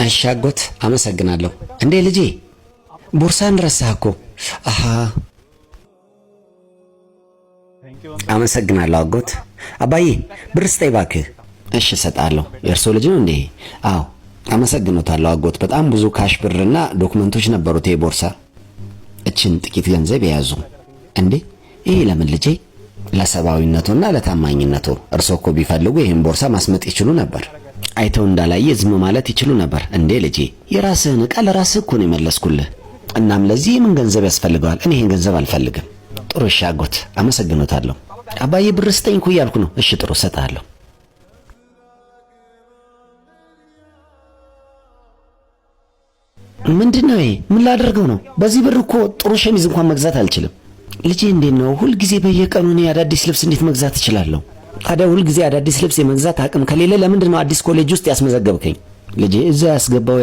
እሺ አጎት አመሰግናለሁ። እንዴ ልጄ ቦርሳን ረሳህ እኮ። አሃ አመሰግናለሁ አጎት። አባዬ ብር ስጠኝ እባክህ። እሺ እሰጥሃለሁ። የእርሶ ልጅ ነው እንዴ? አዎ አመሰግኖታለሁ አጎት። በጣም ብዙ ካሽ ብርና ዶክመንቶች ነበሩት ይሄ ቦርሳ። እችን ጥቂት ገንዘብ የያዙ። እንዴ ይሄ ለምን ልጄ? ለሰብአዊነቱና ለታማኝነቱ። እርሶ እኮ ቢፈልጉ ይሄን ቦርሳ ማስመጥ ይችሉ ነበር። አይተው እንዳላየ ዝም ማለት ይችሉ ነበር። እንዴ ልጄ የራስህን ዕቃ ለራስህ እኮ ነው የመለስኩልህ። እናም ለዚህ ምን ገንዘብ ያስፈልገዋል? እኔ ይሄን ገንዘብ አልፈልግም። ጥሩ እሺ አጎት አመሰግኖታለሁ። አባዬ ብር ስጠኝ እኮ እያልኩ ነው። እሺ ጥሩ እሰጥሃለሁ። ምንድነው ይሄ? ምን ላደርገው ነው? በዚህ ብር እኮ ጥሩ ሸሚዝ እንኳን መግዛት አልችልም። ልጄ እንዴት ነው ሁልጊዜ በየቀኑ እኔ አዳዲስ ልብስ እንዴት መግዛት እችላለሁ? ታዲያ ሁልጊዜ አዳዲስ ልብስ የመግዛት አቅም ከሌለ ለምንድን ነው አዲስ ኮሌጅ ውስጥ ያስመዘገብከኝ? ልጄ እዛ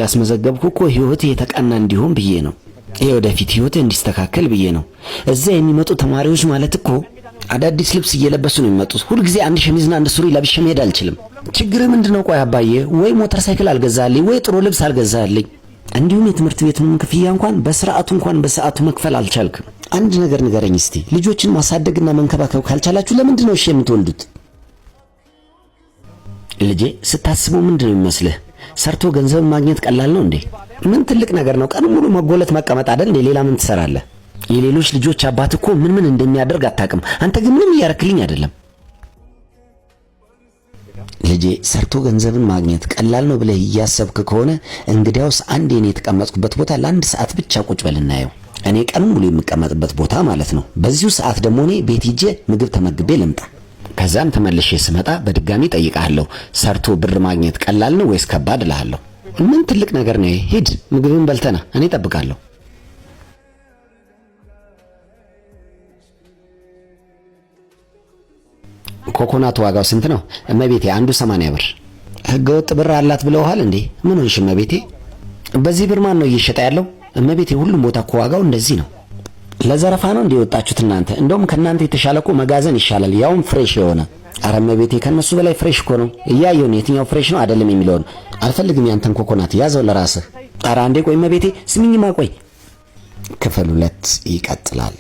ያስመዘገብኩ እኮ ህይወቴ የተቃና እንዲሆን ብዬ ነው። ይሄ ወደፊት ህይወቴ እንዲስተካከል ብዬ ነው። እዛ የሚመጡ ተማሪዎች ማለት እኮ አዳዲስ ልብስ እየለበሱ ነው የሚመጡት። ሁልጊዜ አንድ ሸሚዝና አንድ ሱሪ ለብሼ መሄድ አልችልም። ችግርህ ምንድነው? ቆይ አባዬ ወይ ሞተር ሳይክል አልገዛልኝ ወይ ጥሩ ልብስ አልገዛልኝ። እንዲሁም የትምህርት ቤቱን ክፍያ እንኳን በሰዓቱ መክፈል አልቻልክም። አንድ ነገር ንገረኝ እስቲ። ልጆችን ማሳደግና መንከባከብ ካልቻላችሁ ለምንድን ነው እሺ የምትወልዱት? ልጄ ስታስበው ምንድን ነው የሚመስልህ? ሰርቶ ገንዘብ ማግኘት ቀላል ነው እንዴ? ምን ትልቅ ነገር ነው? ቀን ሙሉ መጎለት መቀመጥ አይደል እንዴ? ሌላ ምን ትሰራለህ? የሌሎች ልጆች አባት እኮ ምን እንደሚያደርግ አታውቅም። አንተ ግን ምንም እያረክልኝ አይደለም። ልጄ ሰርቶ ገንዘብን ማግኘት ቀላል ነው ብለህ እያሰብክ ከሆነ እንግዲያውስ አንዴ እኔ የተቀመጥኩበት ቦታ ለአንድ ሰዓት ብቻ ቁጭ በል እናየው። እኔ ቀን ሙሉ የምቀመጥበት ቦታ ማለት ነው። በዚሁ ሰዓት ደግሞ እኔ ቤት ሂጄ ምግብ ተመግቤ ልምጣ። ከዛም ተመልሼ ስመጣ በድጋሚ ጠይቃለሁ፣ ሰርቶ ብር ማግኘት ቀላል ነው ወይስ ከባድ እልሃለሁ። ምን ትልቅ ነገር ነው? ሂድ ምግብን በልተና እኔ እጠብቃለሁ። ኮኮናት ዋጋው ስንት ነው እመቤቴ? አንዱ 80 ብር። ህገወጥ ብር አላት ብለውሃል እንዴ? ምን ሆንሽ እመቤቴ? በዚህ ብር ማን ነው እየሸጠ ያለው እመቤቴ? ሁሉም ቦታ እኮ ዋጋው እንደዚህ ነው። ለዘረፋ ነው እንዴ የወጣችሁት እናንተ? እንደውም ከናንተ የተሻለ እኮ መጋዘን ይሻላል፣ ያውም ፍሬሽ የሆነ። አረ እመቤቴ ከነሱ በላይ ፍሬሽ እኮ ነው። እያየሁ ነው የትኛው ፍሬሽ ነው አይደለም የሚለውን። አልፈልግም ያንተን ኮኮናት፣ ያዘው ለራስህ። ኧረ አንዴ ቆይ እመቤቴ ስሚኝማ ቆይ። ክፍል 2 ይቀጥላል።